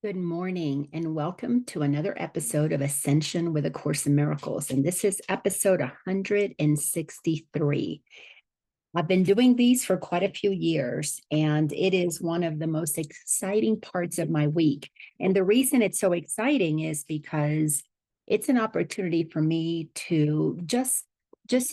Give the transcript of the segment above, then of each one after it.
Good morning and welcome to another episode of Ascension with A Course in Miracles. And this is episode 163. I've been doing these for quite a few years, and it is one of the most exciting parts of my week. And the reason it's so exciting is because it's an opportunity for me to just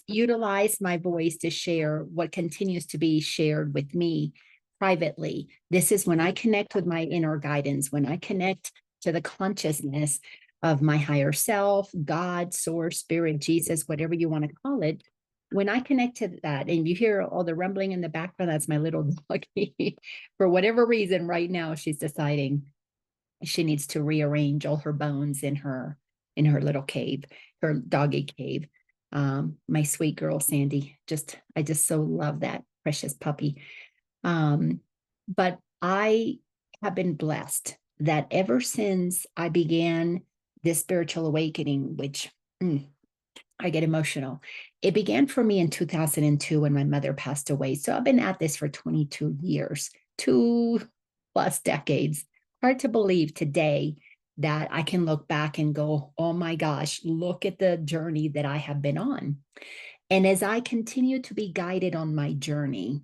utilize my voice to share what continues to be shared with me privately. This is when I connect with my inner guidance, when I connect to the consciousness of my higher self, God, source, spirit, Jesus, whatever you want to call it. When I connect to that, and you hear all the rumbling in the background, that's my little doggy. For whatever reason, right now she's deciding she needs to rearrange all her bones in her little cave, her doggy cave. My sweet girl Sandy, I just so love that precious puppy. But I have been blessed that ever since I began this spiritual awakening, which I get emotional. It began for me in 2002 when my mother passed away. So I've been at this for 22 years, 2+ decades. Hard to believe today that I can look back and go, oh my gosh, look at the journey that I have been on. And as I continue to be guided on my journey,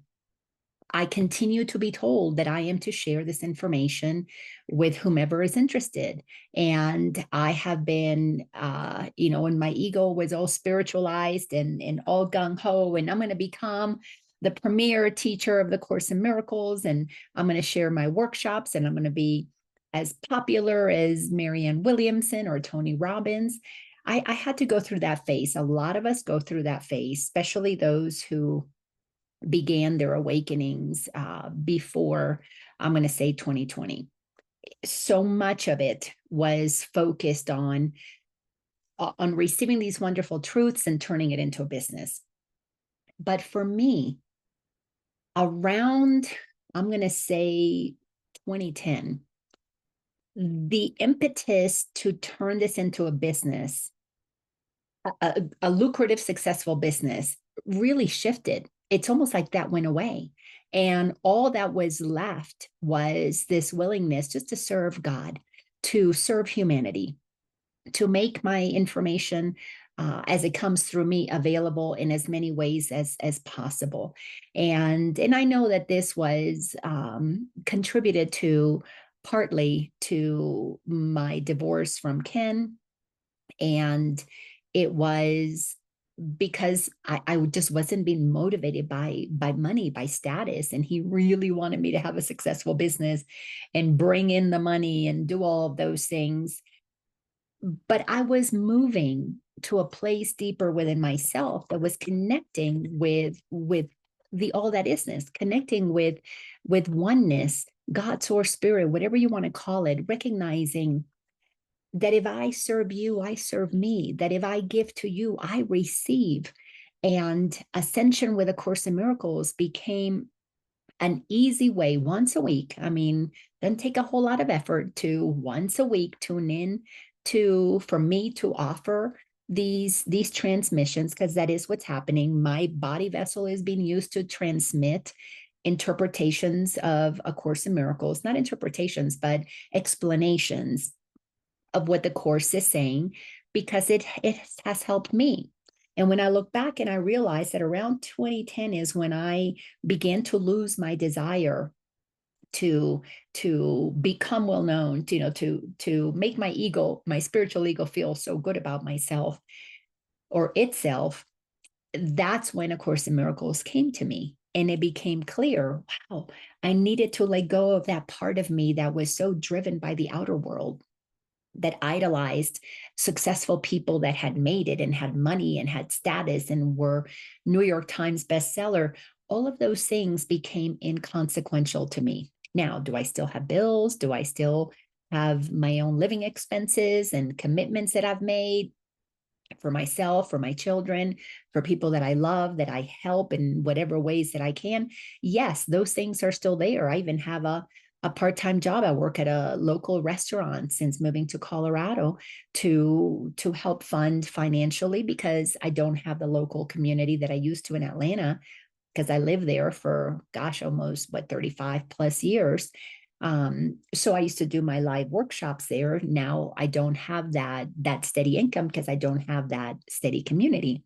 I continue to be told that I am to share this information with whomever is interested. And I have been, when my ego was all spiritualized and all gung ho, and I'm going to become the premier teacher of the Course in Miracles, and I'm going to share my workshops, and I'm going to be as popular as Marianne Williamson or Tony Robbins. I had to go through that phase. A lot of us go through that phase, especially those who began their awakenings before, I'm going to say 2020. So much of it was focused on receiving these wonderful truths and turning it into a business. But for me, around, I'm going to say 2010, the impetus to turn this into a business, a lucrative, successful business, really shifted. It's almost like that went away. And all that was left was this willingness just to serve God, to serve humanity, to make my information as it comes through me available in as many ways as possible. And I know that this was contributed to partly to my divorce from Ken. And it was because I just wasn't being motivated by money, by status. And he really wanted me to have a successful business and bring in the money and do all of those things. But I was moving to a place deeper within myself that was connecting with the all that isness, connecting with oneness, God, source, spirit, whatever you want to call it, recognizing that if I serve you, I serve me, that if I give to you, I receive. And Ascension with A Course in Miracles became an easy way once a week. I mean, doesn't take a whole lot of effort to once a week tune in for me to offer these transmissions, because that is what's happening. My body vessel is being used to transmit interpretations of A Course in Miracles, not interpretations, but explanations of what the Course is saying, because it has helped me. And when I look back and I realized that around 2010 is when I began to lose my desire to become well known, to make my ego, my spiritual ego, feel so good about myself or itself. That's when A Course in Miracles came to me. And it became clear, wow, I needed to let go of that part of me that was so driven by the outer world, that idolized successful people that had made it and had money and had status and were New York Times bestseller. All of those things became inconsequential to me. Now, do I still have bills? Do I still have my own living expenses and commitments that I've made for myself, for my children, for people that I love, that I help in whatever ways that I can? Yes, those things are still there. I even have a part-time job. I work at a local restaurant since moving to Colorado to help fund financially, because I don't have the local community that I used to in Atlanta, because I lived there for, gosh, almost 35+ years. So I used to do my live workshops there. Now I don't have that steady income because I don't have that steady community.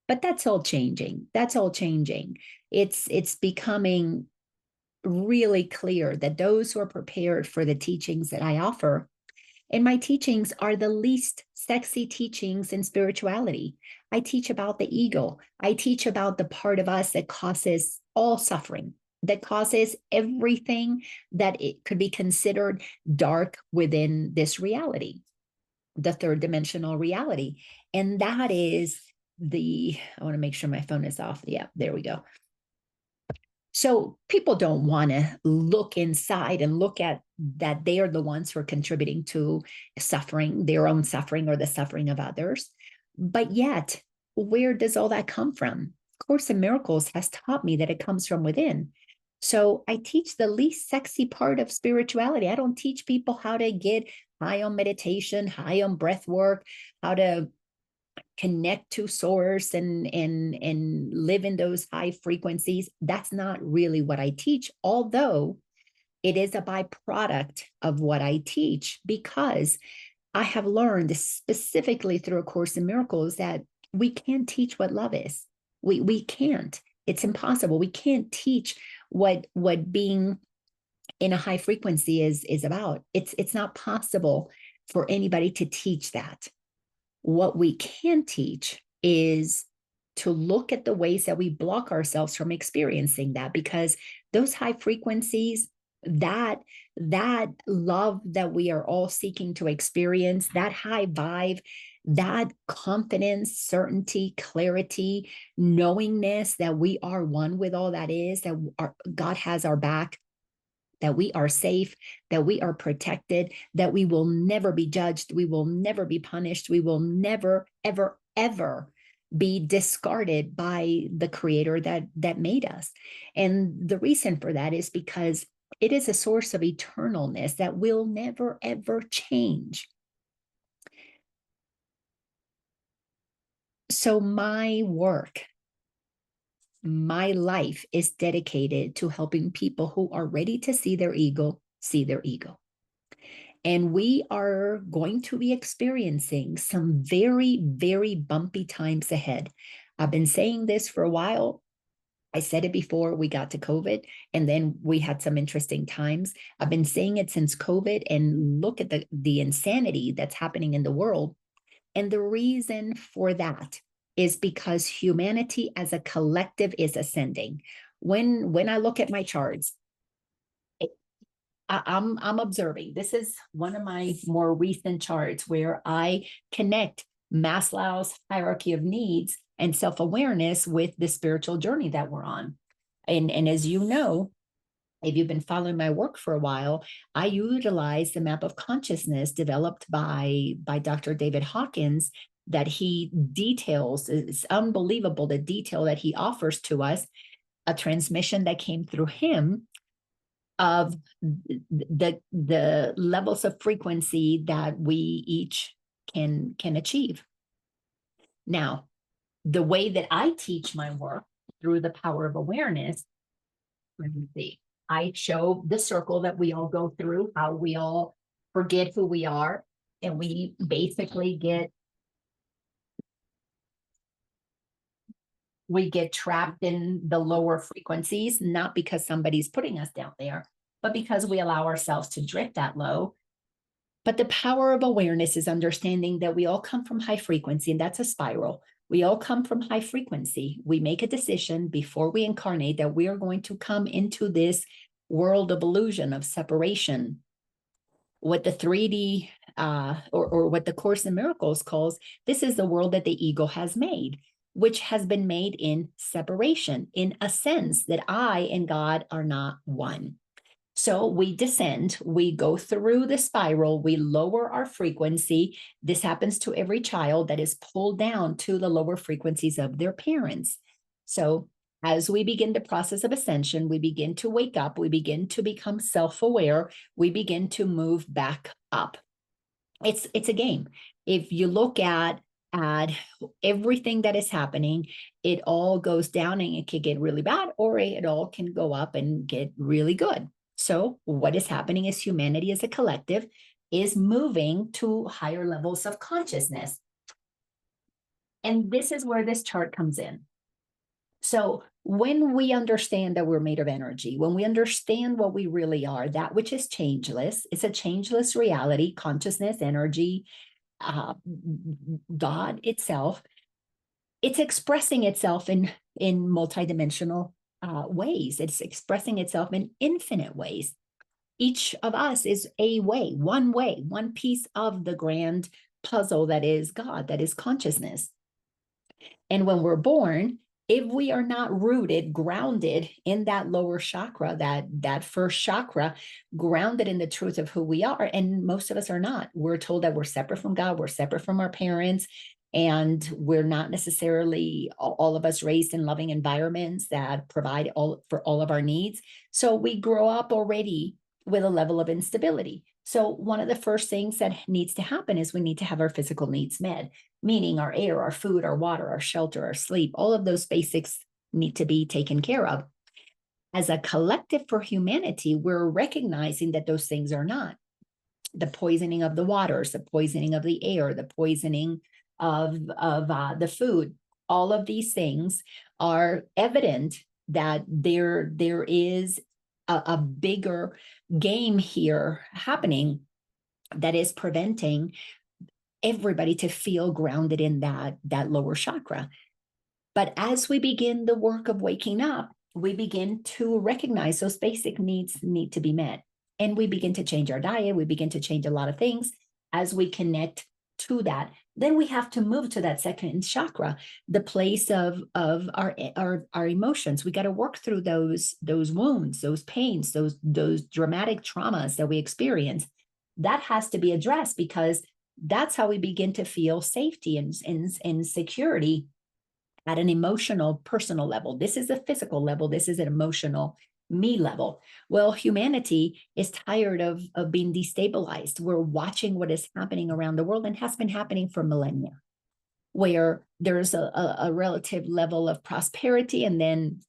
But that's all changing. That's all changing. It's becoming really clear that those who are prepared for the teachings that I offer, and my teachings are the least sexy teachings in spirituality. I teach about the ego. I teach about the part of us that causes all suffering, that causes everything that it could be considered dark within this reality, the third dimensional reality. And that is I want to make sure my phone is off. Yeah, there we go. So people don't want to look inside and look at that they are the ones who are contributing to suffering, their own suffering or the suffering of others. But yet, where does all that come from? Course in Miracles has taught me that it comes from within. So I teach the least sexy part of spirituality. I don't teach people how to get high on meditation, high on breath work, how to connect to source and live in those high frequencies. That's not really what I teach, although it is a byproduct of what I teach, because I have learned specifically through A Course in Miracles that we can't teach what love is. We can't. It's impossible. We can't teach what being in a high frequency is about. It's not possible for anybody to teach that. What we can teach is to look at the ways that we block ourselves from experiencing that, because those high frequencies, that love that we are all seeking to experience, that high vibe, that confidence, certainty, clarity, knowingness that we are one with all that is, that God has our back, that we are safe, that we are protected, that we will never be judged, we will never be punished, we will never, ever, ever be discarded by the creator that made us. And the reason for that is because it is a source of eternalness that will never, ever change. So my work, my life is dedicated to helping people who are ready to see their ego. And we are going to be experiencing some very, very bumpy times ahead. I've been saying this for a while. I said it before we got to COVID, and then we had some interesting times. I've been saying it since COVID, and look at the insanity that's happening in the world. And the reason for that is because humanity as a collective is ascending. When I look at my charts, I'm observing. This is one of my more recent charts where I connect Maslow's hierarchy of needs and self-awareness with the spiritual journey that we're on. And as you know, if you've been following my work for a while, I utilize the map of consciousness developed by Dr. David Hawkins, that he details. It's unbelievable the detail that he offers to us, a transmission that came through him of the levels of frequency that we each can achieve. Now, the way that I teach my work through the power of awareness, let me see, I show the circle that we all go through, how we all forget who we are, and we basically get trapped in the lower frequencies, not because somebody's putting us down there, but because we allow ourselves to drift that low. But the power of awareness is understanding that we all come from high frequency, and that's a spiral. We all come from high frequency. We make a decision before we incarnate that we are going to come into this world of illusion, of separation, what the 3D or what the Course in Miracles calls, this is the world that the ego has made, which has been made in separation, in a sense that I and God are not one. So we descend, we go through the spiral, we lower our frequency. This happens to every child that is pulled down to the lower frequencies of their parents. So as we begin the process of ascension, we begin to wake up, we begin to become self-aware, we begin to move back up. It's a game. If you look at everything that is happening, it all goes down and it can get really bad, or it all can go up and get really good. So what is happening is humanity as a collective is moving to higher levels of consciousness. And this is where this chart comes in. So when we understand that we're made of energy, when we understand what we really are, that which is changeless, it's a changeless reality, consciousness, energy, God itself, it's expressing itself in multidimensional ways. It's expressing itself in infinite ways. Each of us is a way, one piece of the grand puzzle that is God, that is consciousness. And when we're born, if we are not rooted, grounded in that lower chakra, that first chakra, grounded in the truth of who we are, and most of us are not. We're told that we're separate from God, we're separate from our parents, and we're not necessarily all of us raised in loving environments that provide for all of our needs. So we grow up already with a level of instability. So one of the first things that needs to happen is we need to have our physical needs met, meaning our air, our food, our water, our shelter, our sleep. All of those basics need to be taken care of. As a collective for humanity, we're recognizing that those things are not. The poisoning of the waters, the poisoning of the air, the poisoning of the food, all of these things are evident that there is a bigger game here happening that is preventing everybody to feel grounded in that lower chakra. But as we begin the work of waking up, we begin to recognize those basic needs need to be met. And we begin to change our diet. We begin to change a lot of things as we connect to that. Then we have to move to that second chakra, the place of our emotions. We got to work through those wounds, those pains, those dramatic traumas that we experience. That has to be addressed, because that's how we begin to feel safety and security at an emotional, personal level. This is a physical level. This is an emotional me level. Well, humanity is tired of being destabilized. We're watching what is happening around the world, and has been happening for millennia, where there's a relative level of prosperity, and then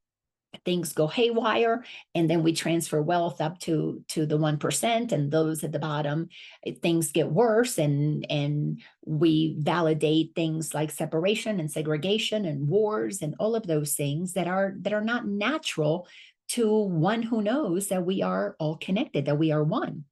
things go haywire, and then we transfer wealth up to the 1%, and those at the bottom, things get worse, and we validate things like separation and segregation and wars and all of those things that are not natural to one who knows that we are all connected, that we are one.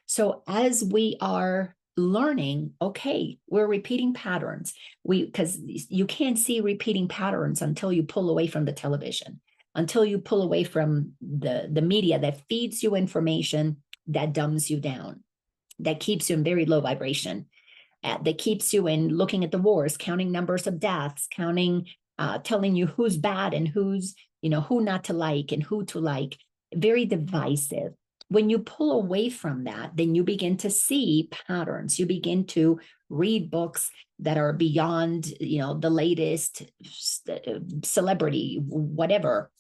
So as we are learning, okay, we're repeating patterns, because you can't see repeating patterns until you pull away from the television, until you pull away from the media that feeds you information that dumbs you down, that keeps you in very low vibration, that keeps you in looking at the wars, counting numbers of deaths, counting, telling you who's bad and who's, who not to like and who to like, very divisive. When you pull away from that, then you begin to see patterns. You begin to read books that are beyond, the latest celebrity, whatever,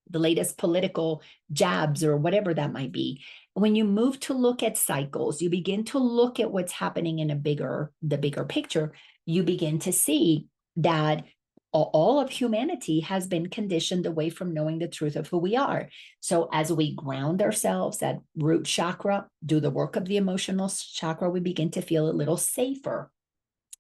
the latest political jabs or whatever that might be. When you move to look at cycles, you begin to look at what's happening in the bigger picture. You begin to see that all of humanity has been conditioned away from knowing the truth of who we are. So as we ground ourselves at root chakra, do the work of the emotional chakra, we begin to feel a little safer.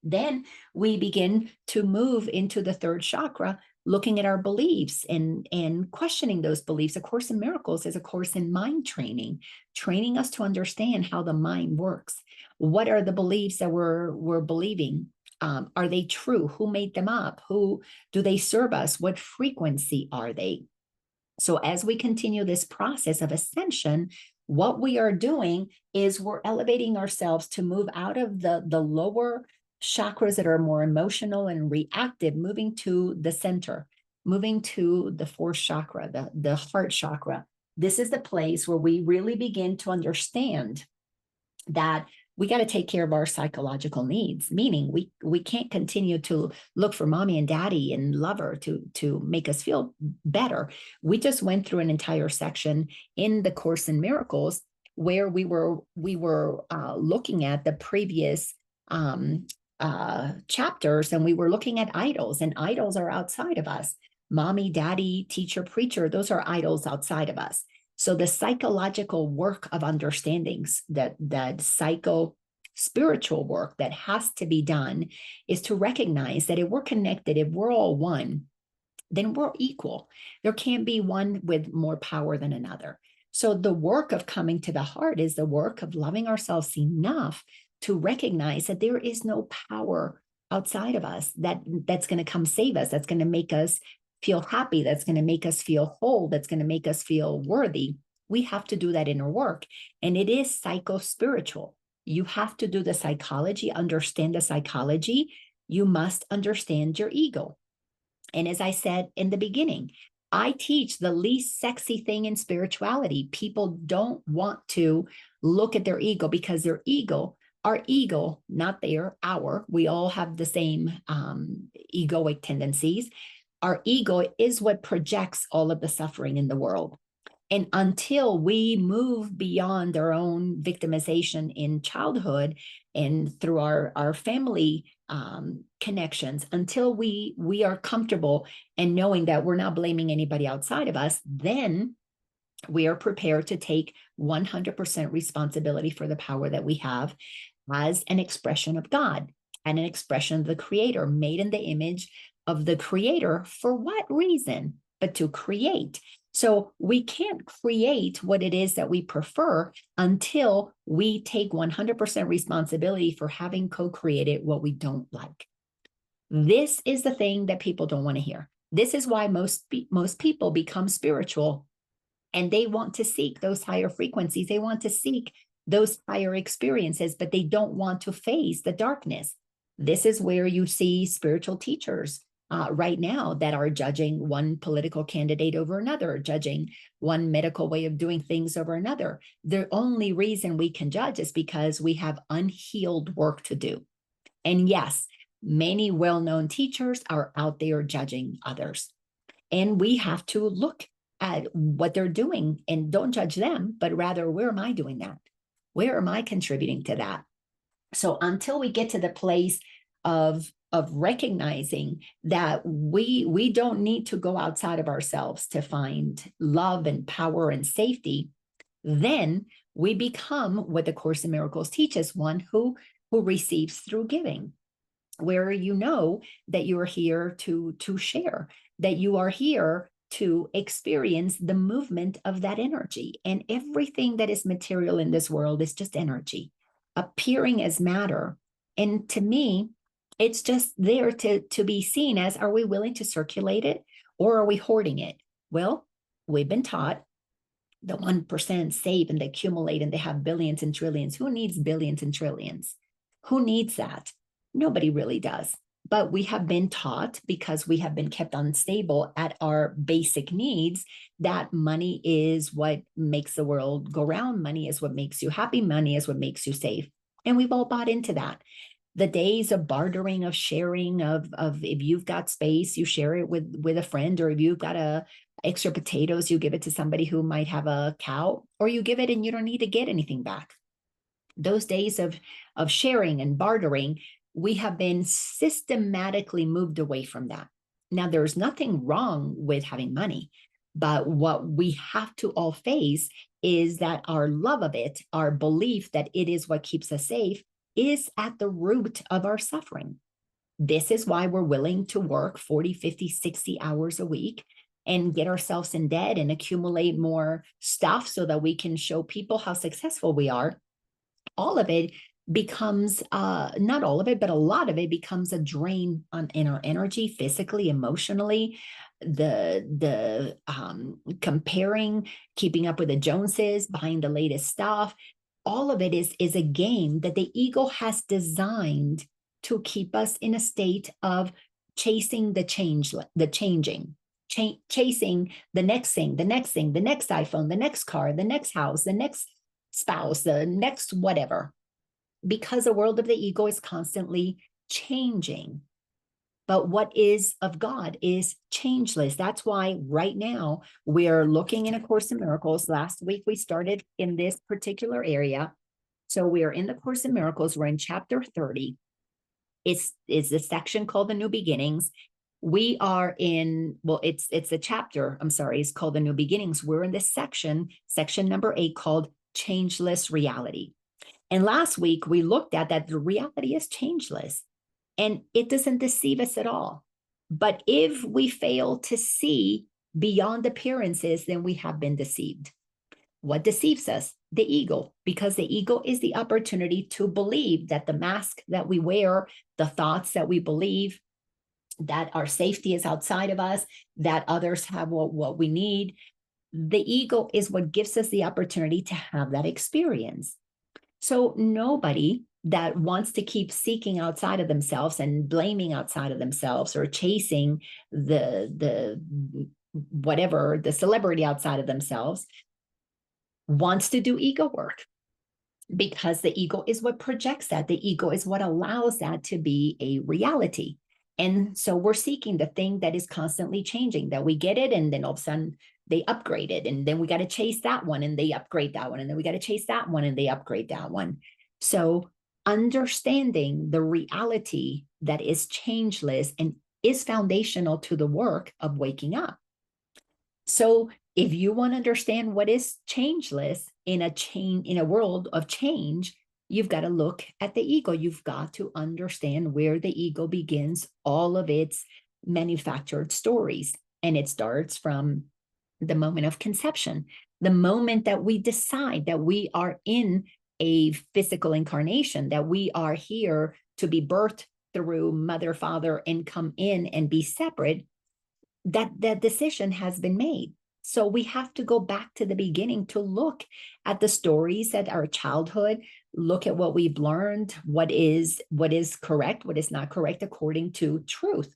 Then we begin to move into the third chakra, looking at our beliefs and questioning those beliefs. A Course in Miracles is a course in mind training, training us to understand how the mind works. What are the beliefs that we're believing? Are they true? Who made them up? Who do they serve us? What frequency are they? So as we continue this process of ascension, what we are doing is we're elevating ourselves to move out of the lower chakras that are more emotional and reactive, moving to the center, moving to the fourth chakra, the heart chakra. This is the place where we really begin to understand that we got to take care of our psychological needs, meaning we can't continue to look for mommy and daddy and lover to make us feel better. We just went through an entire section in the Course in Miracles where we were looking at the previous chapters, and we were looking at idols, and idols are outside of us. Mommy, daddy, teacher, preacher, those are idols outside of us. So the psychological work of understandings, that psycho-spiritual work that has to be done, is to recognize that if we're connected, if we're all one, then we're equal. There can't be one with more power than another. So the work of coming to the heart is the work of loving ourselves enough to recognize that there is no power outside of us that's going to come save us, that's going to make us feel happy, that's going to make us feel whole, that's going to make us feel worthy. We have to do that inner work. And it is psycho-spiritual. You have to do the psychology, understand the psychology. You must understand your ego. And as I said in the beginning, I teach the least sexy thing in spirituality. People don't want to look at their ego because their ego, our ego, not our, we all have the same egoic tendencies. Our ego is what projects all of the suffering in the world. And until we move beyond our own victimization in childhood and through our family connections, until we are comfortable and knowing that we're not blaming anybody outside of us, then we are prepared to take 100% responsibility for the power that we have as an expression of God and an expression of the Creator, made in the image of the Creator. For what reason? But to create. So we can't create what it is that we prefer until we take 100% responsibility for having co-created what we don't like. This is the thing that people don't want to hear. This is why most people become spiritual, and they want to seek those higher frequencies. They want to seek those higher experiences, but they don't want to face the darkness. This is where you see spiritual teachers right now that are judging one political candidate over another, judging one medical way of doing things over another. The only reason we can judge is because we have unhealed work to do. And yes, many well-known teachers are out there judging others. And we have to look at what they're doing and don't judge them, but rather, where am I doing that? Where am I contributing to that? So until we get to the place of recognizing that we don't need to go outside of ourselves to find love and power and safety, then we become what the Course in Miracles teaches, one who receives through giving, where you know that you are here to share, that you are here to experience the movement of that energy. And everything that is material in this world is just energy, appearing as matter. And to me, it's just there to be seen as, are we willing to circulate it or are we hoarding it? Well, we've been taught the 1% save and they accumulate and they have billions and trillions. Who needs billions and trillions? Who needs that? Nobody really does. But we have been taught, because we have been kept unstable at our basic needs, that money is what makes the world go round. Money is what makes you happy. Money is what makes you safe. And we've all bought into that. The days of bartering, of sharing, of if you've got space, you share it with a friend, or if you've got extra potatoes, you give it to somebody who might have a cow, or you give it and you don't need to get anything back. Those days of sharing and bartering, we have been systematically moved away from that. Now, there's nothing wrong with having money, but what we have to all face is that our love of it, our belief that it is what keeps us safe, is at the root of our suffering. This is why we're willing to work 40, 50, 60 hours a week and get ourselves in debt and accumulate more stuff so that we can show people how successful we are. All of it becomes, not all of it, but a lot of it becomes a drain in our energy, physically, emotionally. The comparing, keeping up with the Joneses, buying the latest stuff, all of it is a game that the ego has designed to keep us in a state of chasing the changing, chasing the next thing, the next iPhone, the next car, the next house, the next spouse, the next whatever, because the world of the ego is constantly changing. But what is of God is changeless. That's why right now we're looking in A Course in Miracles. Last week we started in this particular area. So we are in the Course in Miracles. We're in chapter 30. It's the section called The New Beginnings. We are in, well, it's a chapter, I'm sorry, it's called The New Beginnings. We're in this section number 8, called Changeless Reality. And last week we looked at that the reality is changeless and it doesn't deceive us at all. But if we fail to see beyond appearances, then we have been deceived. What deceives us? The ego, because the ego is the opportunity to believe that the mask that we wear, the thoughts that we believe, that our safety is outside of us, that others have what we need. The ego is what gives us the opportunity to have that experience. So nobody that wants to keep seeking outside of themselves and blaming outside of themselves or chasing the whatever, the celebrity outside of themselves, wants to do ego work, because the ego is what projects that. The ego is what allows that to be a reality. And so we're seeking the thing that is constantly changing, that we get it and then all of a sudden they upgrade it. And then we got to chase that one and they upgrade that one. And then we got to chase that one and they upgrade that one. So understanding the reality that is changeless and is foundational to the work of waking up. So if you want to understand what is changeless in a world of change, you've got to look at the ego. You've got to understand where the ego begins all of its manufactured stories. And it starts from the moment of conception, the moment that we decide that we are in a physical incarnation, that we are here to be birthed through mother, father, and come in and be separate. That decision has been made. So we have to go back to the beginning to look at the stories at our childhood, look at what we've learned, what is correct, what is not correct according to truth.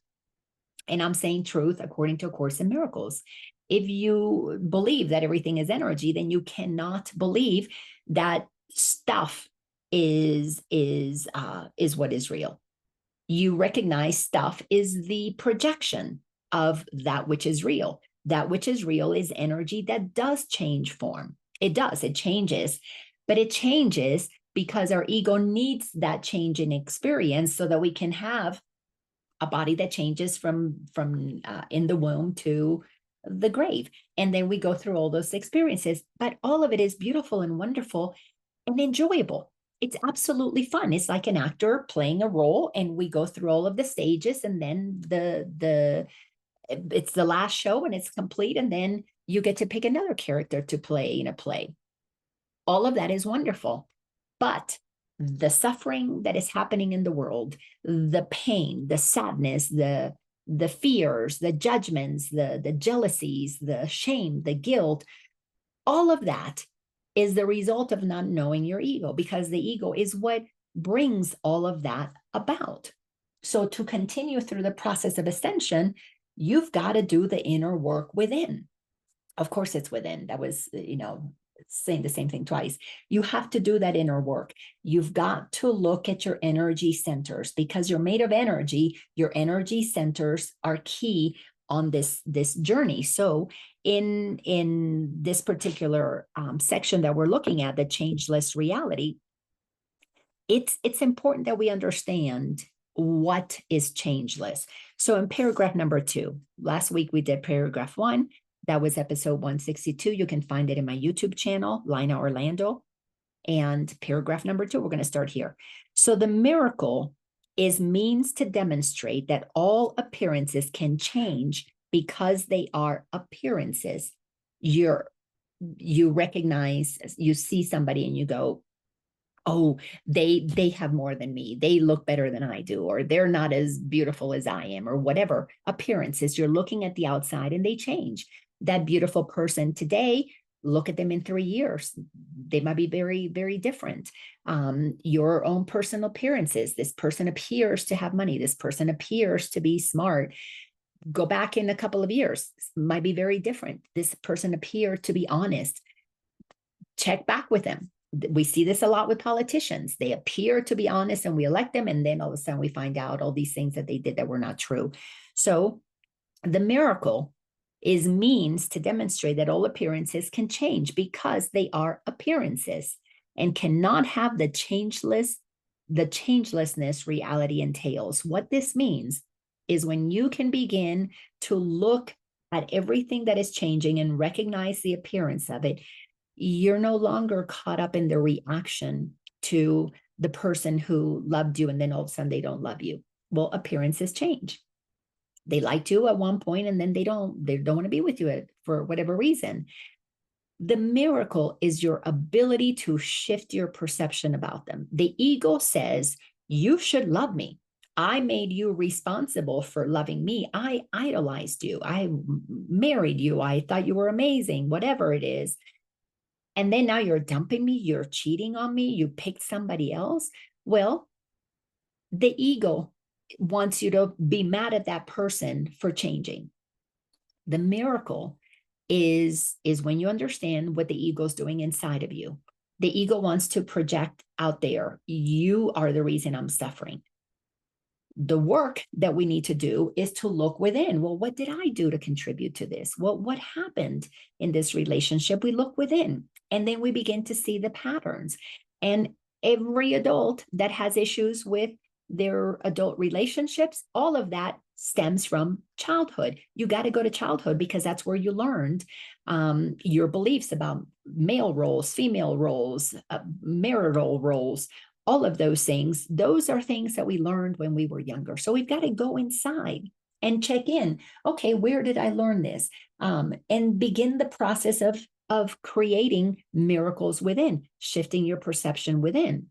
And I'm saying truth according to A Course in Miracles. If you believe that everything is energy, then you cannot believe that stuff is what is real. You recognize stuff is the projection of that which is real. That which is real is energy that does change form. It does, it changes, but it changes because our ego needs that change in experience so that we can have a body that changes from in the womb to the grave. And then we go through all those experiences, but all of it is beautiful and wonderful and enjoyable. It's absolutely fun. It's like an actor playing a role, and we go through all of the stages, and then it's the last show and it's complete, and then you get to pick another character to play in a play. All of that is wonderful, but the suffering that is happening in the world, the pain, the sadness, the fears, the judgments, the jealousies, the shame, the guilt, all of that is the result of not knowing your ego, because the ego is what brings all of that about. So to continue through the process of ascension, you've got to do the inner work within. Of course, it's within. That was, saying the same thing twice. You have to do that inner work. You've got to look at your energy centers, because you're made of energy. Your energy centers are key on this journey. So in this particular section that we're looking at, the changeless reality, it's important that we understand what is changeless. So in paragraph number 2, last week we did paragraph 1. That was episode 162. You can find it in my YouTube channel, Laina Orlando. And paragraph number 2, we're going to start here. So the miracle is means to demonstrate that all appearances can change because they are appearances. You recognize, you see somebody and you go, oh, they have more than me. They look better than I do, or they're not as beautiful as I am, or whatever appearances. You're looking at the outside and they change. That beautiful person today, look at them in 3 years. They might be very, very different. Your own personal appearances. This person appears to have money. This person appears to be smart. Go back in a couple of years, might be very different. This person appeared to be honest. Check back with them. We see this a lot with politicians. They appear to be honest and we elect them, and then all of a sudden we find out all these things that they did that were not true. So the miracle is means to demonstrate that all appearances can change because they are appearances and cannot have the changelessness reality entails. What this means is when you can begin to look at everything that is changing and recognize the appearance of it. You're no longer caught up in the reaction to the person who loved you and then all of a sudden they don't love you. Well, appearances change. They liked you at one point and then they don't want to be with you for whatever reason. The miracle is your ability to shift your perception about them. The ego says, you should love me. I made you responsible for loving me. I idolized you. I married you. I thought you were amazing, whatever it is. And then now you're dumping me. You're cheating on me. You picked somebody else. Well, the ego wants you to be mad at that person for changing. The miracle is when you understand what the ego is doing inside of you. The ego wants to project out there, you are the reason I'm suffering. The work that we need to do is to look within. Well, what did I do to contribute to this? Well, what happened in this relationship? We look within, and then we begin to see the patterns. And every adult that has issues with their adult relationships, all of that stems from childhood. You got to go to childhood because that's where you learned your beliefs about male roles, female roles, marital roles, all of those things. Those are things that we learned when we were younger. So we've got to go inside and check in. Okay, where did I learn this? And begin the process of creating miracles within, shifting your perception within.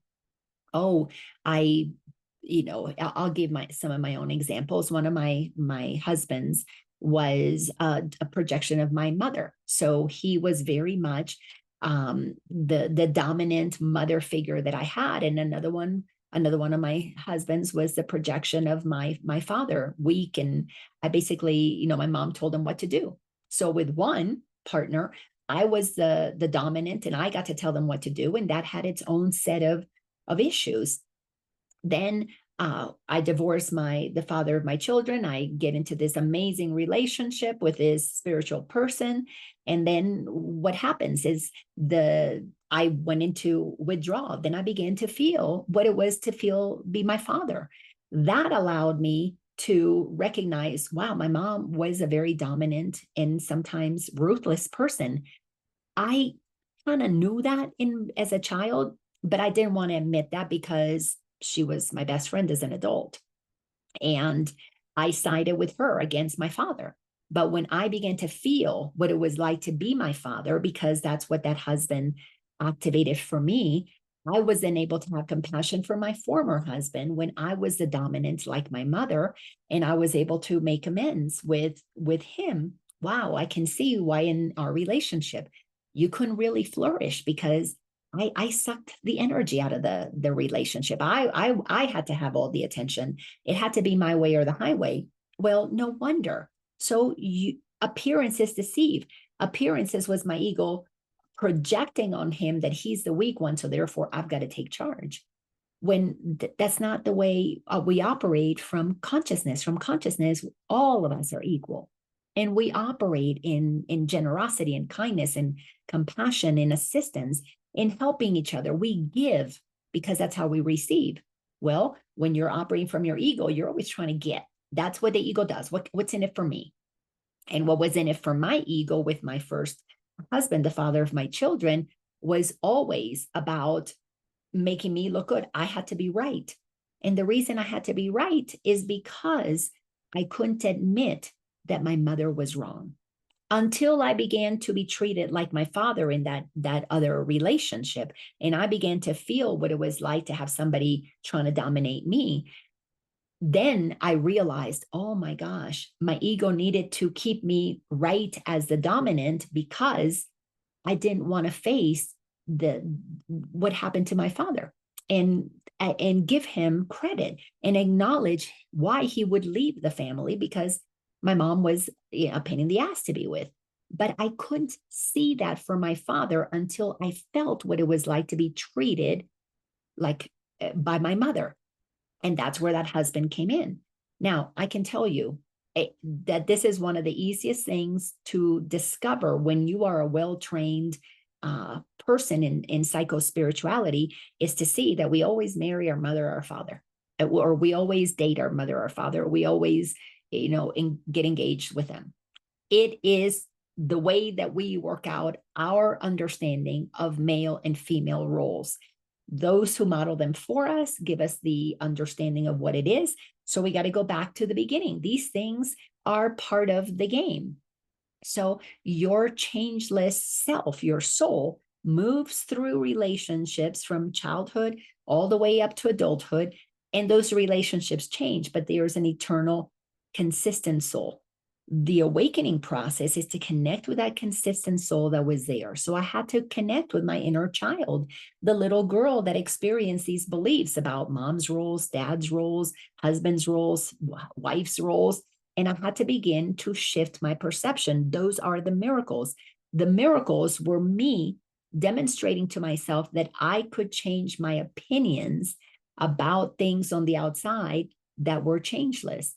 Oh, I'll give some of my own examples. One of my husbands was a projection of my mother. So he was very much the dominant mother figure that I had. And another one of my husbands was the projection of my father, weak. And I basically, my mom told him what to do. So with one partner, I was the dominant and I got to tell them what to do. And that had its own set of issues. Then I divorced the father of my children. I get into this amazing relationship with this spiritual person. And then what happens is I went into withdrawal. Then I began to feel what it was to be my father. That allowed me to recognize, wow, my mom was a very dominant and sometimes ruthless person. I kind of knew that as a child, but I didn't want to admit that because she was my best friend as an adult. And I sided with her against my father. But when I began to feel what it was like to be my father, because that's what that husband activated for me, I was then able to have compassion for my former husband when I was the dominant, like my mother, and I was able to make amends with him. Wow, I can see why in our relationship you couldn't really flourish because I sucked the energy out of the relationship. I had to have all the attention. It had to be my way or the highway. Well, no wonder. So appearances deceive. Appearances was my ego projecting on him that he's the weak one. So therefore, I've got to take charge. When that's not the way we operate from consciousness. From consciousness, all of us are equal. And we operate in generosity and kindness and compassion and assistance in helping each other. We give because that's how we receive. Well, when you're operating from your ego, you're always trying to get. That's what the ego does. What's in it for me? And what was in it for my ego with my first husband, the father of my children, was always about making me look good. I had to be right. And the reason I had to be right is because I couldn't admit that my mother was wrong. Until I began to be treated like my father in that other relationship. And I began to feel what it was like to have somebody trying to dominate me. Then I realized, oh my gosh, my ego needed to keep me right as the dominant because I didn't want to face what happened to my father and give him credit and acknowledge why he would leave the family because my mom was a pain in the ass to be with. But I couldn't see that for my father until I felt what it was like to be treated like by my mother. And that's where that husband came in. Now, I can tell you that this is one of the easiest things to discover when you are a well-trained person in psychospirituality is to see that we always marry our mother or our father. or we always date our mother or father. We always, get engaged with them. It is the way that we work out our understanding of male and female roles. Those who model them for us give us the understanding of what it is. So we got to go back to the beginning. These things are part of the game. So your changeless self, your soul, moves through relationships from childhood all the way up to adulthood. And those relationships change, but there's an eternal, consistent soul. The awakening process is to connect with that consistent soul that was there. So I had to connect with my inner child, the little girl that experienced these beliefs about mom's roles, dad's roles, husband's roles, wife's roles. And I had to begin to shift my perception. Those are the miracles. The miracles were me demonstrating to myself that I could change my opinions about things on the outside that were changeless.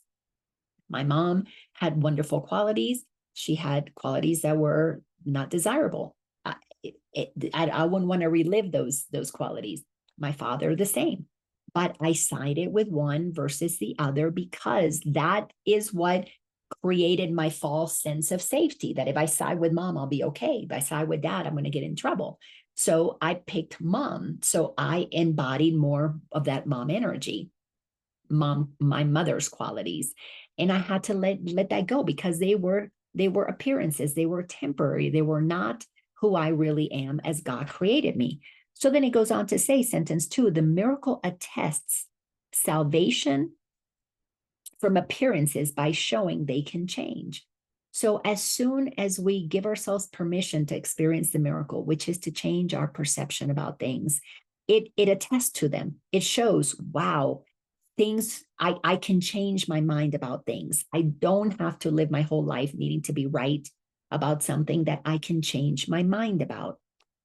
My mom had wonderful qualities. She had qualities that were not desirable. I wouldn't want to relive those qualities. My father, the same. But I sided with one versus the other because that is what created my false sense of safety, that if I side with mom, I'll be okay. If I side with dad, I'm going to get in trouble. So I picked mom. So I embodied more of that mom energy, my mother's qualities. And I had to let that go because they were appearances. They were temporary. They were not who I really am as God created me. So then it goes on to say, sentence 2, the miracle attests salvation from appearances by showing they can change. So as soon as we give ourselves permission to experience the miracle, which is to change our perception about things, it attests to them. It shows, wow, things, I can change my mind about things. I don't have to live my whole life needing to be right about something that I can change my mind about.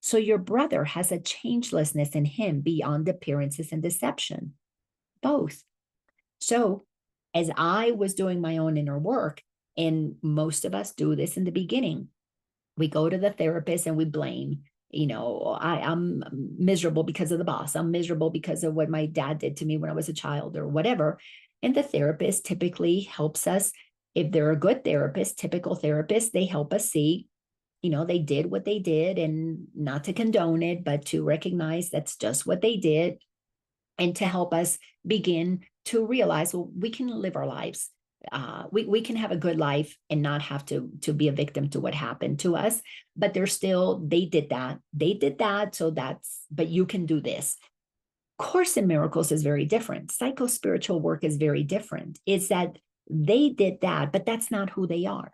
So your brother has a changelessness in him beyond appearances and deception, both. So as I was doing my own inner work, and most of us do this in the beginning, we go to the therapist and we blame, I'm miserable because of the boss. I'm miserable because of what my dad did to me when I was a child or whatever. And the therapist typically helps us. If they're a good therapist, typical therapist, they help us see, they did what they did, and not to condone it, but to recognize that's just what they did, and to help us begin to realize, well, we can live our lives. We can have a good life and not have to be a victim to what happened to us. But they did that. So but you can do this. Course in Miracles is very different. Psycho-spiritual work is very different. It's that they did that, but that's not who they are.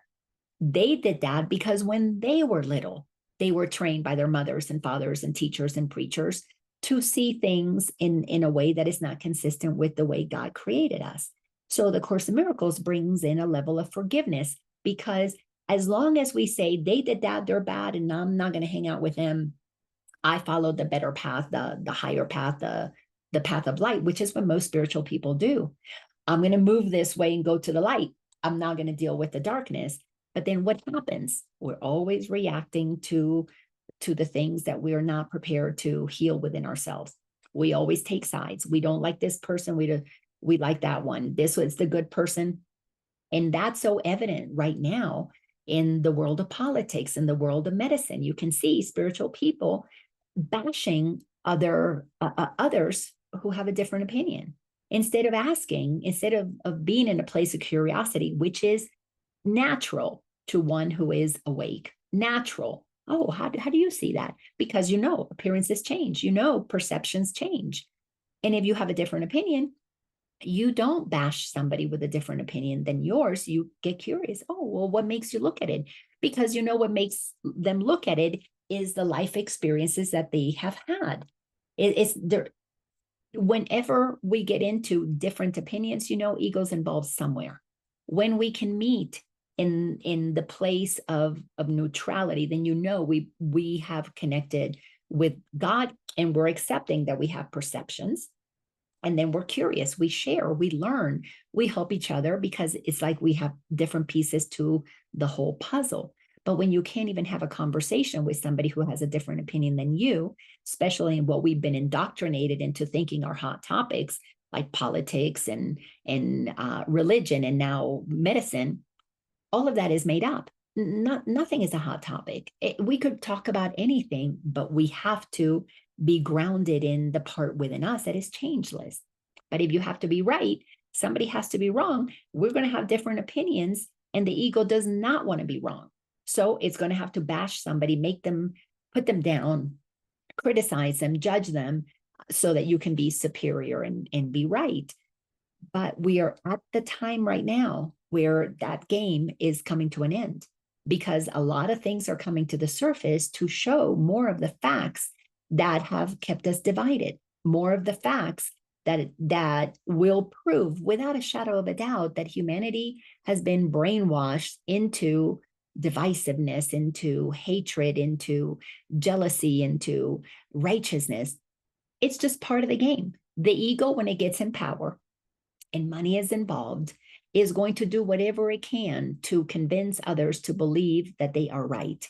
They did that because when they were little, they were trained by their mothers and fathers and teachers and preachers to see things in a way that is not consistent with the way God created us. So the Course in Miracles brings in a level of forgiveness, because as long as we say they did that, they're bad, and I'm not going to hang out with them, I followed the better path, the higher path, the path of light, which is what most spiritual people do. I'm going to move this way and go to the light. I'm not going to deal with the darkness. But then what happens? We're always reacting to the things that we are not prepared to heal within ourselves. We always take sides. We don't like this person. We like that one. This was the good person. And that's so evident right now in the world of politics, in the world of medicine. You can see spiritual people bashing others who have a different opinion. Instead of being in a place of curiosity, which is natural to one who is awake, natural. Oh, how do you see that? Because appearances change, perceptions change. And if you have a different opinion, you don't bash somebody with a different opinion than yours. You get curious. Oh, well, what makes you look at it? Because what makes them look at it is the life experiences that they have had. It's there. Whenever we get into different opinions, ego's involved somewhere. When we can meet in the place of neutrality, then we have connected with God, and we're accepting that we have perceptions. And then we're curious, we share, we learn, we help each other, because it's like we have different pieces to the whole puzzle. But when you can't even have a conversation with somebody who has a different opinion than you, especially in what we've been indoctrinated into thinking are hot topics, like politics and religion and now medicine, all of that is made up. Nothing is a hot topic. We could talk about anything, but we have to be grounded in the part within us that is changeless. But if you have to be right, somebody has to be wrong. We're going to have different opinions, and the ego does not want to be wrong. So it's going to have to bash somebody, make them, put them down, criticize them, judge them, so that you can be superior and be right. But we are at the time right now where that game is coming to an end, because a lot of things are coming to the surface to show more of the facts that have kept us divided, more of the facts that will prove without a shadow of a doubt that humanity has been brainwashed into divisiveness, into hatred, into jealousy, into righteousness. It's just part of the game. The ego, when it gets in power and money is involved, is going to do whatever it can to convince others to believe that they are right.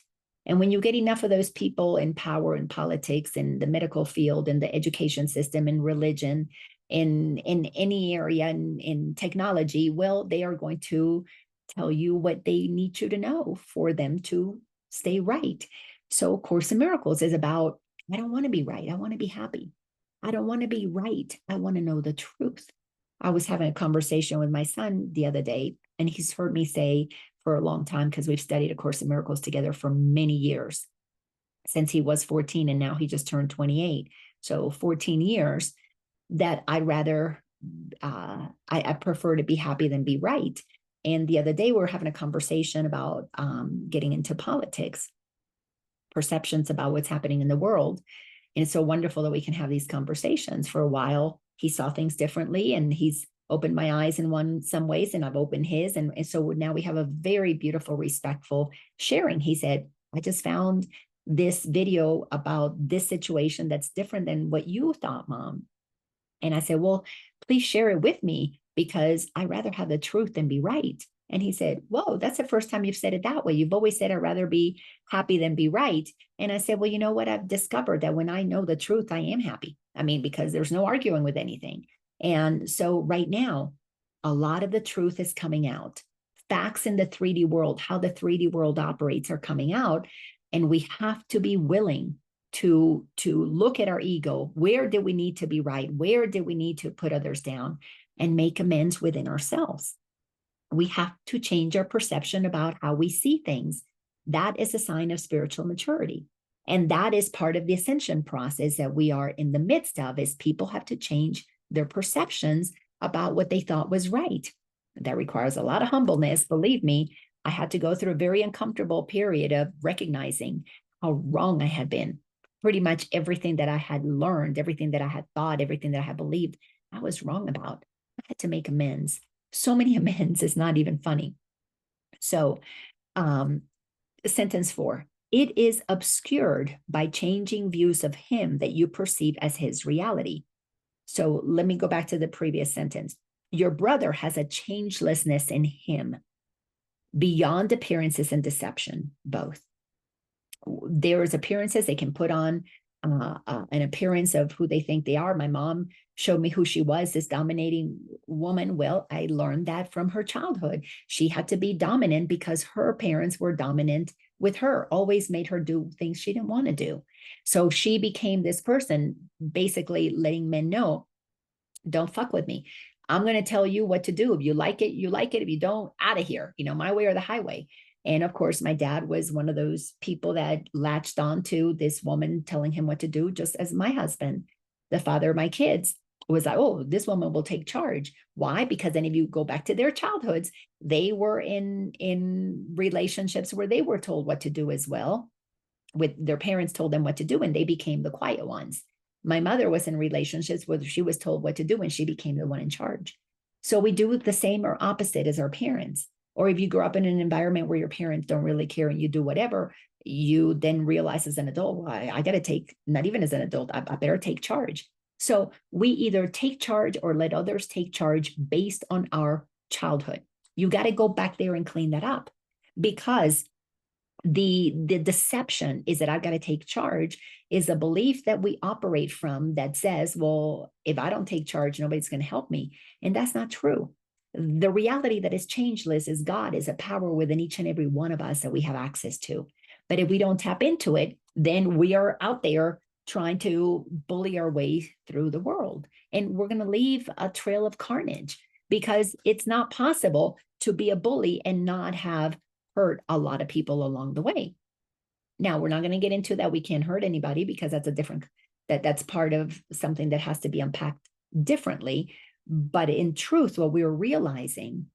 And when you get enough of those people in power in politics, in the medical field, in the education system, in religion, in any area, in technology, well, they are going to tell you what they need you to know for them to stay right. So Course in Miracles is about, I don't want to be right. I want to be happy. I don't want to be right. I want to know the truth. I was having a conversation with my son the other day, and he's heard me say for a long time, because we've studied A Course in Miracles together for many years, since he was 14 and now he just turned 28. So 14 years, that I'd rather, I prefer to be happy than be right. And the other day we were having a conversation about getting into politics, perceptions about what's happening in the world. And it's so wonderful that we can have these conversations. For a while, he saw things differently, and he's opened my eyes in some ways, and I've opened his. And so now we have a very beautiful, respectful sharing. He said, I just found this video about this situation that's different than what you thought, Mom. And I said, well, please share it with me, because I rather have the truth than be right. And he said, whoa, that's the first time you've said it that way. You've always said I'd rather be happy than be right. And I said, well, you know what? I've discovered that when I know the truth, I am happy. I mean, because there's no arguing with anything. And so right now, a lot of the truth is coming out. Facts in the 3D world, how the 3D world operates, are coming out. And we have to be willing to look at our ego. Where do we need to be right? Where do we need to put others down, and make amends within ourselves? We have to change our perception about how we see things. That is a sign of spiritual maturity. And that is part of the ascension process that we are in the midst of, is people have to change their perceptions about what they thought was right. That requires a lot of humbleness. Believe me, I had to go through a very uncomfortable period of recognizing how wrong I had been. Pretty much everything that I had learned, everything that I had thought, everything that I had believed, I was wrong about. I had to make amends. So many amends, is not even funny. So sentence 4, it is obscured by changing views of him that you perceive as his reality. So let me go back to the previous sentence. Your brother has a changelessness in him beyond appearances and deception, both. There's appearances they can put on, an appearance of who they think they are. My mom showed me who she was, this dominating woman. Well, I learned that from her childhood. She had to be dominant because her parents were dominant with her, always made her do things she didn't want to do. So she became this person, basically letting men know, don't fuck with me. I'm going to tell you what to do. If you like it, you like it. If you don't, out of here, my way or the highway. And of course, my dad was one of those people that latched on to this woman telling him what to do, just as my husband, the father of my kids, was like, oh, this woman will take charge. Why? Because then if you go back to their childhoods, they were in relationships where they were told what to do as well. With their parents told them what to do, and they became the quiet ones. My mother was in relationships where she was told what to do, and she became the one in charge. So we do the same or opposite as our parents. Or if you grow up in an environment where your parents don't really care and you do whatever, you then realize as an adult, well, I got to take, not even as an adult, I better take charge. So we either take charge or let others take charge based on our childhood. You got to go back there and clean that up, because The deception is that I've got to take charge is a belief that we operate from that says, well, if I don't take charge, nobody's going to help me. And that's not true. The reality that is changeless is God is a power within each and every one of us that we have access to. But if we don't tap into it, then we are out there trying to bully our way through the world. And we're going to leave a trail of carnage because it's not possible to be a bully and not have hurt a lot of people along the way. Now, we're not going to get into that we can't hurt anybody because that's a different, that's part of something that has to be unpacked differently. But in truth, what we were realizing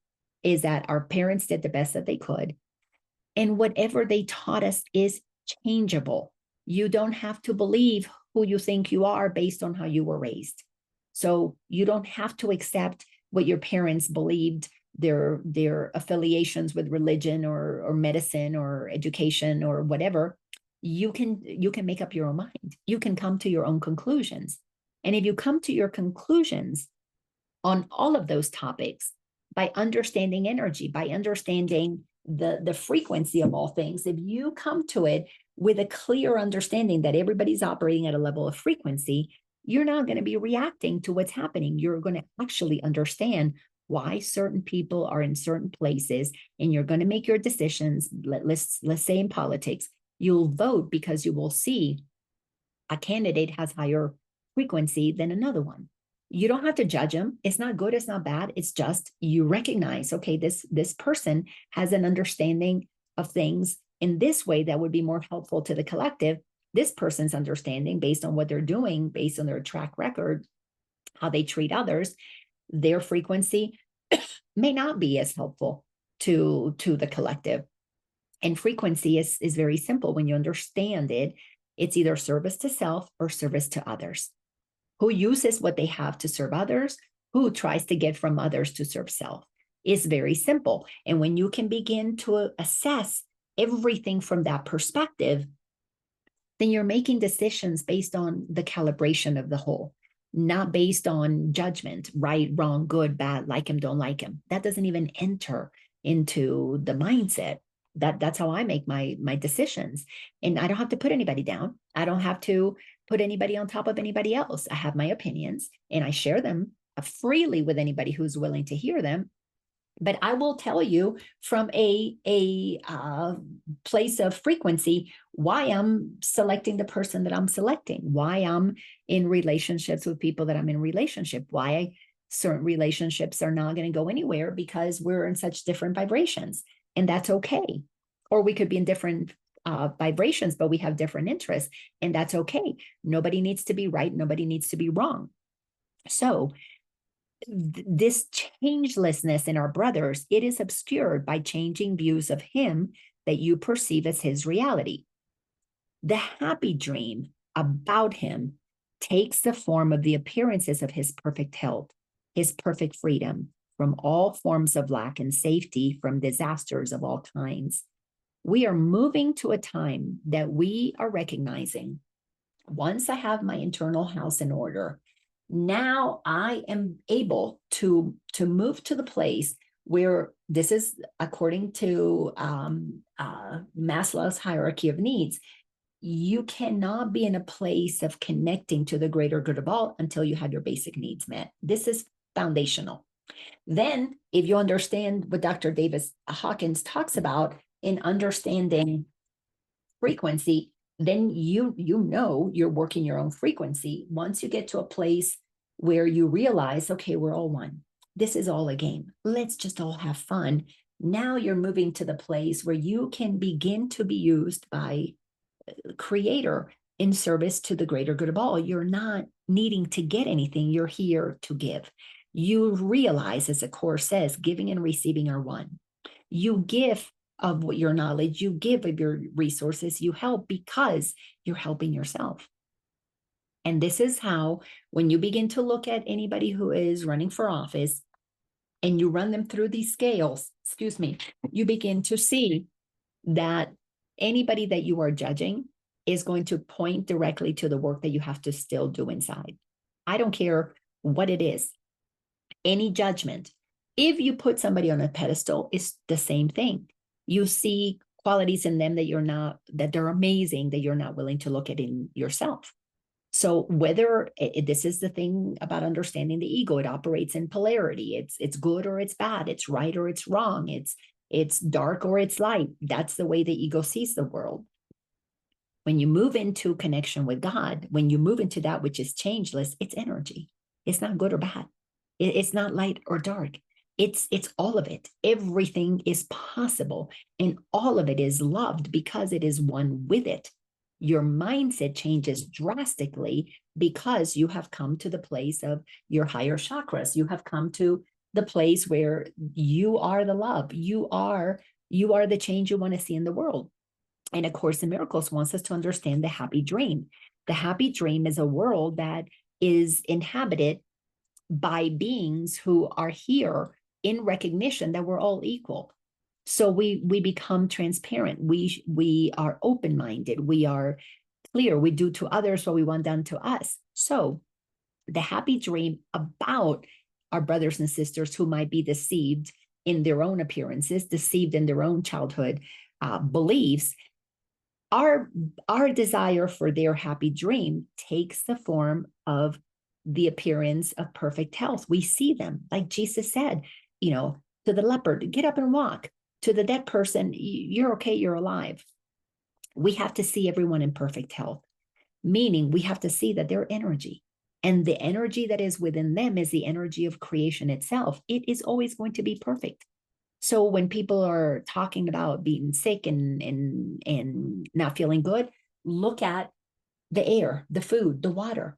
is that our parents did the best that they could. And whatever they taught us is changeable. You don't have to believe who you think you are based on how you were raised. So you don't have to accept what your parents believed, their affiliations with religion or medicine or education or whatever. You can make up your own mind. You can come to your own conclusions. And if you come to your conclusions on all of those topics by understanding energy, by understanding the frequency of all things, if you come to it with a clear understanding that everybody's operating at a level of frequency, you're not going to be reacting to what's happening. You're going to actually understand why certain people are in certain places, and you're going to make your decisions. Let's say in politics, you'll vote because you will see a candidate has higher frequency than another one. You don't have to judge them. It's not good, it's not bad. It's just you recognize, okay, this person has an understanding of things in this way that would be more helpful to the collective. This person's understanding based on what they're doing, based on their track record, how they treat others, their frequency may not be as helpful to the collective. And frequency is very simple. When you understand it, it's either service to self or service to others. Who uses what they have to serve others, who tries to get from others to serve self. It's very simple. And when you can begin to assess everything from that perspective, then you're making decisions based on the calibration of the whole, not based on judgment, right, wrong, good, bad, like him, don't like him. That doesn't even enter into the mindset. That's how I make my decisions. And I don't have to put anybody down. I don't have to put anybody on top of anybody else. I have my opinions and I share them freely with anybody who's willing to hear them. But I will tell you from a place of frequency why I'm selecting the person that I'm selecting, why I'm in relationships with people that I'm in relationship, why certain relationships are not going to go anywhere because we're in such different vibrations. And that's okay. Or we could be in different vibrations, but we have different interests, and that's okay. Nobody needs to be right. Nobody needs to be wrong. So this changelessness in our brothers, it is obscured by changing views of him that you perceive as his reality. The happy dream about him takes the form of the appearances of his perfect health, his perfect freedom from all forms of lack and safety from disasters of all kinds. We are moving to a time that we are recognizing, once I have my internal house in order, now I am able to move to the place where this is according to Maslow's hierarchy of needs. You cannot be in a place of connecting to the greater good of all until you have your basic needs met. This is foundational. Then, if you understand what Dr. Davis Hawkins talks about in understanding frequency, then you know you're working your own frequency. Once you get to a place where you realize, okay, we're all one. This is all a game. Let's just all have fun. Now you're moving to the place where you can begin to be used by the Creator in service to the greater good of all. You're not needing to get anything. You're here to give. You realize, as the Course says, giving and receiving are one. You give of what your knowledge, you give of your resources, you help because you're helping yourself. And this is how, when you begin to look at anybody who is running for office and you run them through these scales, you begin to see that anybody that you are judging is going to point directly to the work that you have to still do inside. I don't care what it is. Any judgment, if you put somebody on a pedestal, it's the same thing. You see qualities in them that they're amazing, that you're not willing to look at in yourself. So whether this is the thing about understanding the ego, it operates in polarity. It's good or it's bad. It's right or it's wrong. It's dark or it's light. That's the way the ego sees the world. When you move into connection with God, when you move into that which is changeless, it's energy. It's not good or bad. It's not light or dark. It's all of it. Everything is possible, and all of it is loved because it is one with it. Your mindset changes drastically because you have come to the place of your higher chakras. You have come to the place where you are the love. You are the change you want to see in the world. And A Course in Miracles wants us to understand the happy dream. The happy dream is a world that is inhabited by beings who are here in recognition that we're all equal. So we become transparent. We are open-minded. We are clear. We do to others what we want done to us. So the happy dream about our brothers and sisters who might be deceived in their own appearances, deceived in their own childhood beliefs, our desire for their happy dream takes the form of the appearance of perfect health. We see them, like Jesus said, to the leopard, get up and walk. To the dead person, you're okay, you're alive. We have to see everyone in perfect health, meaning we have to see that they're energy. And the energy that is within them is the energy of creation itself. It is always going to be perfect. So when people are talking about being sick and not feeling good, look at the air, the food, the water.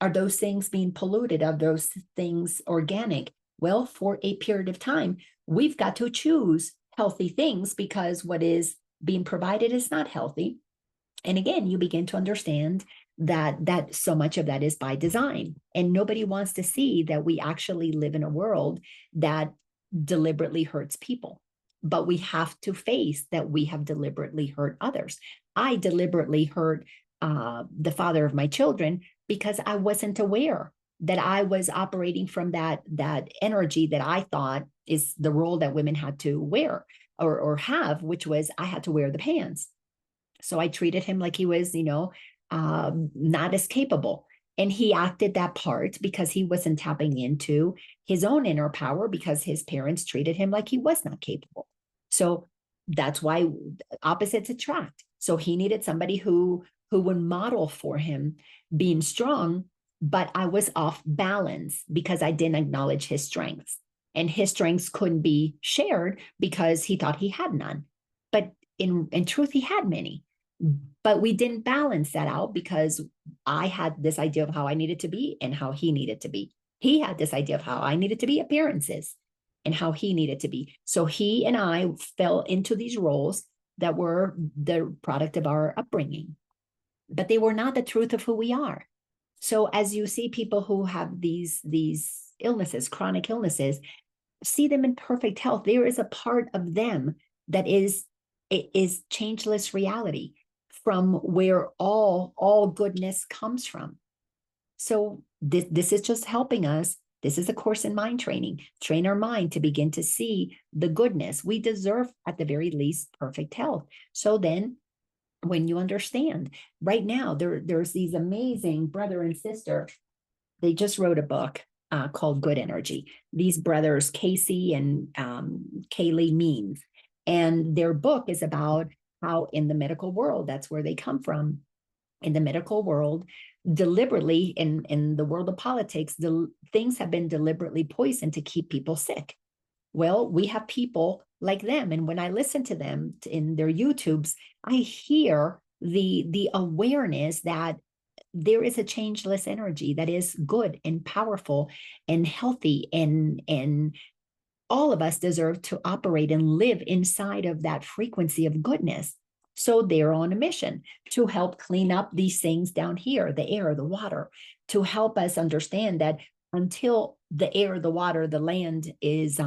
Are those things being polluted? Are those things organic? Well, for a period of time, we've got to choose healthy things because what is being provided is not healthy. And again, you begin to understand that so much of that is by design. And nobody wants to see that we actually live in a world that deliberately hurts people. But we have to face that we have deliberately hurt others. I deliberately hurt the father of my children because I wasn't aware that I was operating from that energy that I thought is the role that women had to wear or have, which was I had to wear the pants. So I treated him like he was, not as capable. And he acted that part because he wasn't tapping into his own inner power because his parents treated him like he was not capable. So that's why opposites attract. So he needed somebody who would model for him being strong, but I was off balance because I didn't acknowledge his strengths. And his strengths couldn't be shared because he thought he had none. But in truth, he had many. But we didn't balance that out because I had this idea of how I needed to be and how he needed to be. He had this idea of how I needed to be, appearances, and how he needed to be. So he and I fell into these roles that were the product of our upbringing, but they were not the truth of who we are. So as you see people who have these illnesses, chronic illnesses, see them in perfect health. There is a part of them that is changeless reality, from where all goodness comes from. So this is just helping us. This is a course in mind training. Train our mind to begin to see the goodness. We deserve, at the very least, perfect health. So then when you understand, right now, there's these amazing brother and sister. They just wrote a book called Good Energy. These brothers, Casey and Kaylee Means. And their book is about how in the medical world, that's where they come from. In the medical world, deliberately, in the world of politics, things have been deliberately poisoned to keep people sick. Well, we have people like them. And when I listen to them in their YouTubes, I hear the awareness that there is a changeless energy that is good and powerful and healthy, and all of us deserve to operate and live inside of that frequency of goodness. So they're on a mission to help clean up these things down here, the air, the water, to help us understand that until the air, the water, the land is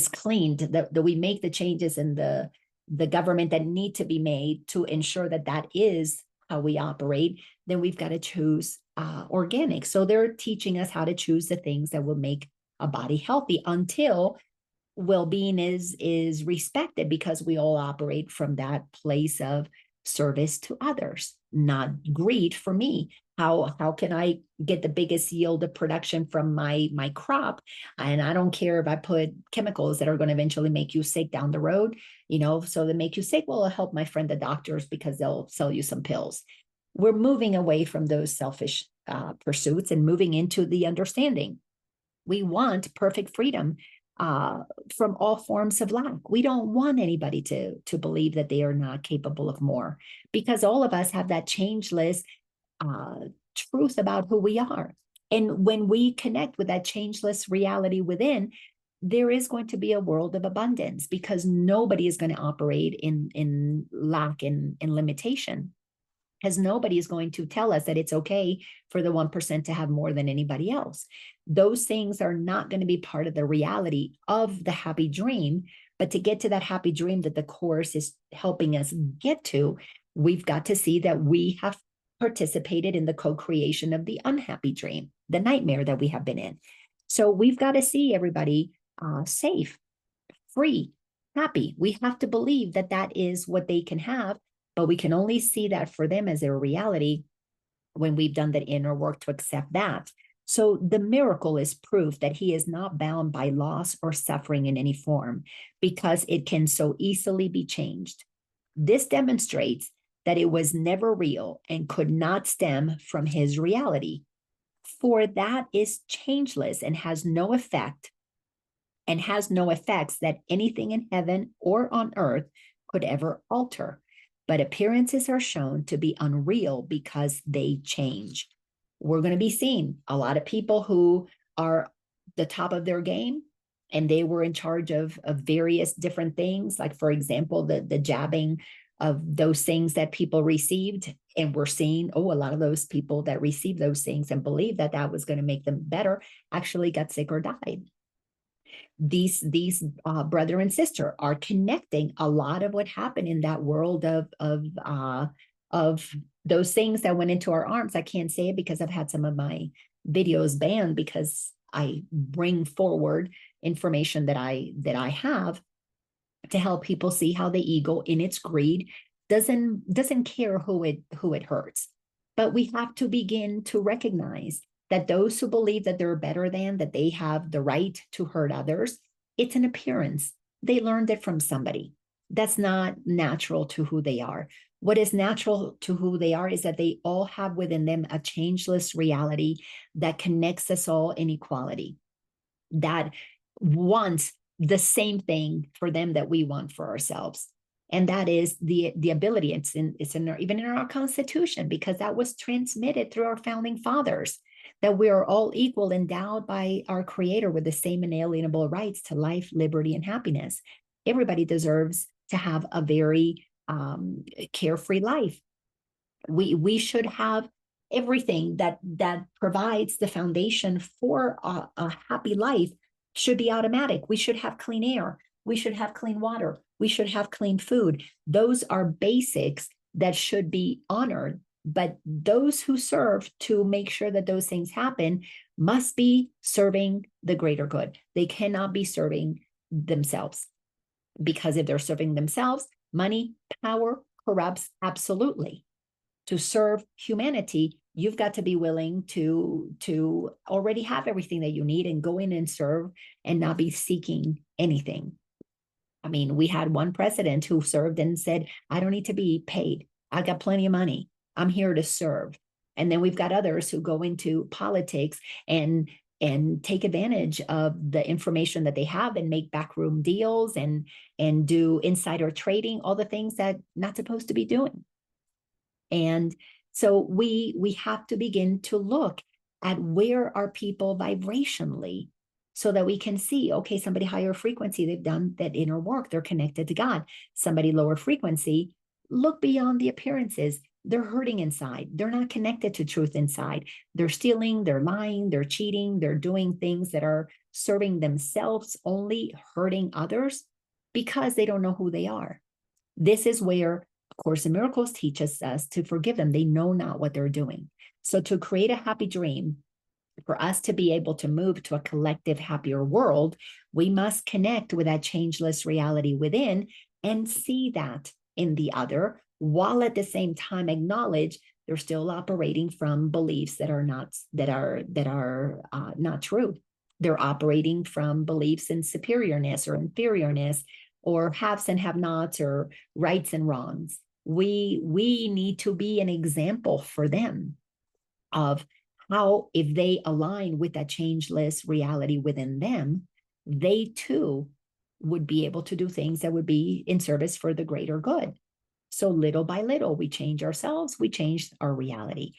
cleaned, that we make the changes in the government that need to be made to ensure that that is how we operate, then we've got to choose organic. So they're teaching us how to choose the things that will make a body healthy until well-being is respected, because we all operate from that place of service to others, not greed for me. How can I get the biggest yield of production from my crop? And I don't care if I put chemicals that are going to eventually make you sick down the road, so they make you sick. Well, I'll help my friend the doctors, because they'll sell you some pills. We're moving away from those selfish pursuits and moving into the understanding. We want perfect freedom from all forms of lack. We don't want anybody to believe that they are not capable of more, because all of us have that changeless uh, truth about who we are. And when we connect with that changeless reality within, there is going to be a world of abundance, because nobody is going to operate in lack and limitation, because nobody is going to tell us that it's okay for the 1% to have more than anybody else. Those things are not going to be part of the reality of the happy dream. But to get to that happy dream that the Course is helping us get to, we've got to see that we have participated in the co-creation of the unhappy dream, the nightmare that we have been in. So we've got to see everybody safe, free, happy. We have to believe that that is what they can have, but we can only see that for them as their reality when we've done that inner work to accept that. So the miracle is proof that he is not bound by loss or suffering in any form, because it can so easily be changed. This demonstrates that it was never real and could not stem from his reality, for that is changeless and has no effect, and has no effects that anything in heaven or on earth could ever alter. But appearances are shown to be unreal because they change. We're going to be seeing a lot of people who are the top of their game, and they were in charge of various different things. Like, for example, the jabbing of those things that people received. And we're seeing, a lot of those people that received those things and believed that that was going to make them better actually got sick or died. These brother and sister are connecting a lot of what happened in that world of those things that went into our arms. I can't say it because I've had some of my videos banned, because I bring forward information that I have to help people see how the ego, in its greed, doesn't care who it hurts. But we have to begin to recognize that those who believe that they're better than, that they have the right to hurt others, it's an appearance. They learned it from somebody. That's not natural to who they are. What is natural to who they are is that they all have within them a changeless reality that connects us all in equality, that wants the same thing for them that we want for ourselves. And that is the ability. It's even in our Constitution, because that was transmitted through our founding fathers, that we are all equal, endowed by our Creator with the same inalienable rights to life, liberty, and happiness. Everybody deserves to have a very carefree life. We should have everything that provides the foundation for a happy life should be automatic. We should have clean air. We should have clean water. We should have clean food. Those are basics that should be honored. But those who serve to make sure that those things happen must be serving the greater good. They cannot be serving themselves, because if they're serving themselves, money, power corrupts absolutely. To serve humanity, you've got to be willing to already have everything that you need and go in and serve and not be seeking anything. I mean, we had one president who served and said, I don't need to be paid. I got plenty of money. I'm here to serve. And then we've got others who go into politics and take advantage of the information that they have and make backroom deals and do insider trading, all the things that not supposed to be doing. And so we have to begin to look at where are people vibrationally, so that we can see, okay, somebody higher frequency, they've done that inner work, they're connected to God. Somebody lower frequency, look beyond the appearances. They're hurting inside. They're not connected to truth inside. They're stealing, they're lying, they're cheating, they're doing things that are serving themselves only, hurting others, because they don't know who they are. This is where A Course in Miracles teaches us to forgive them. They know not what they're doing. So to create a happy dream, For us to be able to move to a collective, happier world, we must connect with that changeless reality within and see that in the other, while at the same time acknowledge they're still operating from beliefs that are not true. They're operating from beliefs in superiorness or inferiorness, or haves and have-nots, or rights and wrongs. We need to be an example for them of how, if they align with that changeless reality within them, they too would be able to do things that would be in service for the greater good. So little by little, we change ourselves, we change our reality.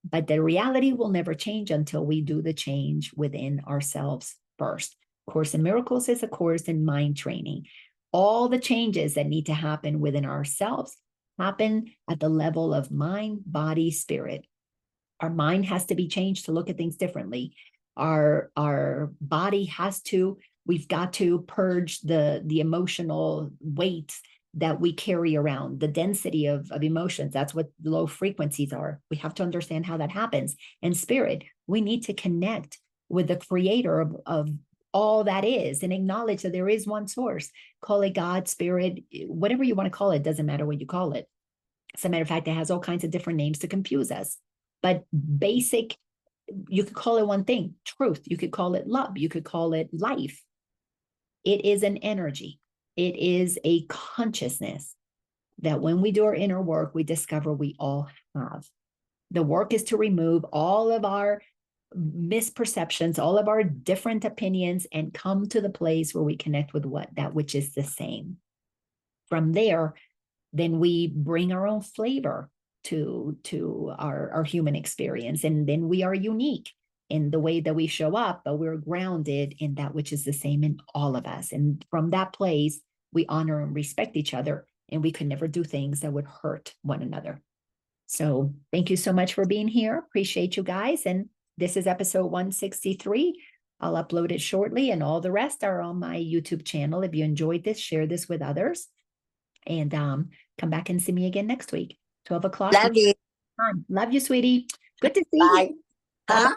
But the reality will never change until we do the change within ourselves first. Course in Miracles is a course in mind training. All the changes that need to happen within ourselves happen at the level of mind, body, spirit. Our mind has to be changed to look at things differently. Our body has to, we've got to purge the emotional weight that we carry around, the density of emotions. That's what low frequencies are. We have to understand how that happens. And spirit, we need to connect with the creator of all that is and acknowledge that there is one source. Call it God, spirit, whatever you want to call it, doesn't matter what you call it. As a matter of fact, it has all kinds of different names to confuse us. But basic, you could call it one thing, truth. You could call it love. You could call it life. It is an energy. It is a consciousness that when we do our inner work, we discover we all have. The work is to remove all of our misperceptions, all of our different opinions, and come to the place where we connect with that which is the same. From there, then we bring our own flavor to our human experience. And then we are unique in the way that we show up, but we're grounded in that which is the same in all of us. And from that place, we honor and respect each other, and we could never do things that would hurt one another. So thank you so much for being here. Appreciate you guys. And this is episode 163. I'll upload it shortly, and all the rest are on my YouTube channel. If you enjoyed this, share this with others, and come back and see me again next week, 12 o'clock. Love you. Love you, sweetie. Good to see Bye. you. Huh?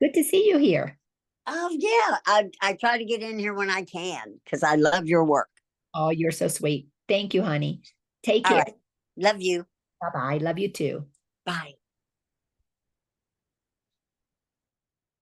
Good to see you here. Oh, yeah. I try to get in here when I can because I love your work. Oh, you're so sweet. Thank you, honey. Take care. All right. Love you. Bye-bye. Love you too. Bye.